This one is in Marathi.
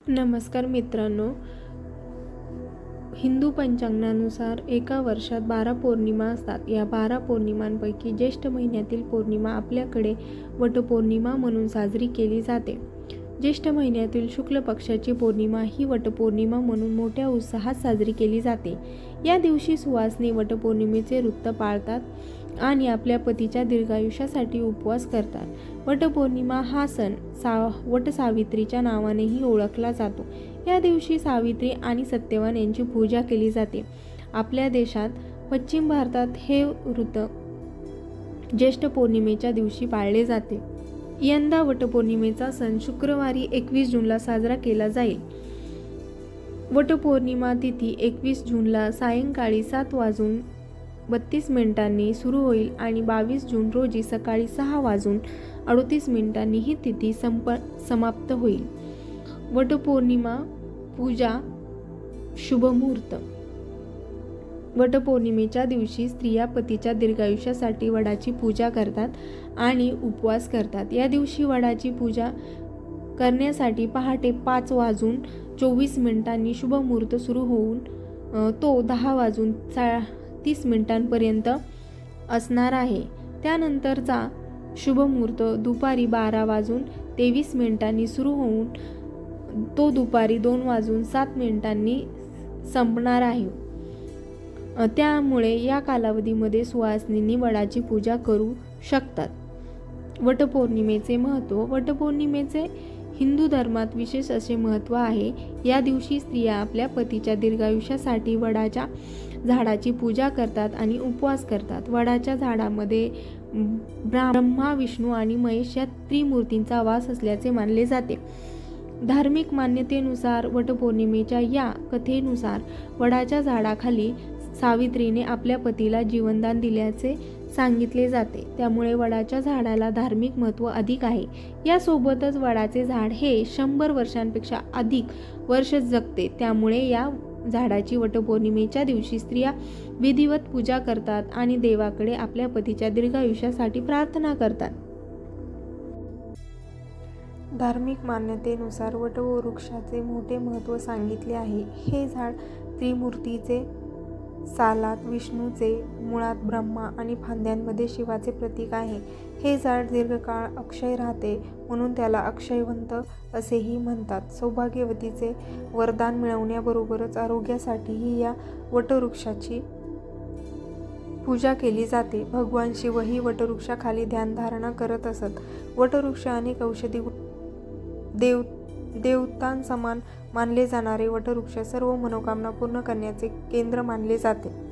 नमस्कार मित्रांनो, हिंदू पंचांगानुसार एका वर्षात 12 पौर्णिमा असतात। या 12 पौर्णिमांपैकी ज्येष्ठ महिन्यातील पौर्णिमा आपल्याकडे वटपौर्णिमा म्हणून साजरी केली जाते। ज्येष्ठ महिन्यातील शुक्ल पक्षाची पौर्णिमा ही वटपौर्णिमा म्हणून मोठ्या उत्साहात साजरी केली जाते। या दिवशी सुवासिनी वटपौर्णिमेचे व्रत पाळतात आणि आपल्या पतीच्या दीर्घायुष्यासाठी उपवास करतात। वटपौर्णिमा हा सण वटसावित्रीच्या नावानेही ओळखला जातो। या दिवशी सावित्री आणि सत्यवान यांची पूजा केली जाते। आपल्या देशात पश्चिम भारतात हे व्रत ज्येष्ठ पौर्णिमेच्या दिवशी पाळले जाते। यंदा वटपौर्णिमेचा सण शुक्रवारी 21 जूनला साजरा केला जाईल। वटपौर्णिमा तिथी 21 जूनला सायंकाळी 7:32 सुरू होईल आणि 22 जून रोजी सकाळी 6:38 ही तिथी समाप्त होईल। वटपौर्णिमा पूजा शुभमुहूर्त। वटपौर्णिमेच्या दिवशी स्त्रिया पतीच्या दीर्घायुष्यासाठी वडाची पूजा करतात आणि उपवास करतात। या दिवशी वडाची पूजा करण्यासाठी पहाटे 5:24 शुभमुहूर्त सुरू होऊन तो 10:30 पर्यंत असणार आहे। त्यानंतरचा शुभमुहूर्त दुपारी 12:23 सुरू होऊन तो दुपारी 2:07 संपणार आहे। त्यामुळे या कालावधीमध्ये सुवासिनींनी वडाची पूजा करू शकतात। वटपौर्णिमेचे महत्त्व। वटपौर्णिमेचे हिंदू धर्मात विशेष असे महत्त्व आहे। या दिवशी स्त्रिया आपल्या पतीच्या दीर्घायुष्यासाठी वडाच्या झाडाची पूजा करतात आणि उपवास करतात। वडाच्या झाडामध्ये ब्रह्मा, विष्णू आणि महेश या त्रिमूर्तींचा वास असल्याचे मानले जाते। धार्मिक मान्यतेनुसार वटपौर्णिमेच्या या कथेनुसार वडाच्या झाडाखाली सावित्रीने आपल्या पतीला जीवनदान दिल्याचे सांगितले जाते। त्यामुळे वडाच्या झाडाला धार्मिक महत्त्व अधिक आहे। यासोबतच वडाचे झाड हे 100 वर्षांपेक्षा अधिक वर्ष जगते। त्यामुळे या झाडाची वटपौर्णिमेच्या दिवशी स्त्रिया विधिवत पूजा करतात आणि देवाकडे आपल्या पतीच्या दीर्घायुष्यासाठी प्रार्थना करतात। धार्मिक मान्यतेनुसार वटवृक्षाचे मोठे महत्त्व सांगितले आहे। हे झाड त्रिमूर्तीचे, सालात विष्णूचे, मुळात ब्रह्मा आणि फांद्यांमध्ये शिवाचे प्रतीक आहे। हे झाड दीर्घकाळ अक्षय राहते म्हणून त्याला अक्षयवंत असेही म्हणतात। सौभाग्यवतीचे वरदान मिळवण्याबरोबरच आरोग्यासाठीही या वटवृक्षाची पूजा केली जाते। भगवान शिवही वटवृक्षाखाली ध्यानधारणा करत असत। वटवृक्ष अनेक औषधी देवतांसमान मानले जाणारे वटवृक्ष सर्व मनोकामना पूर्ण करण्याचे केंद्र मानले जाते।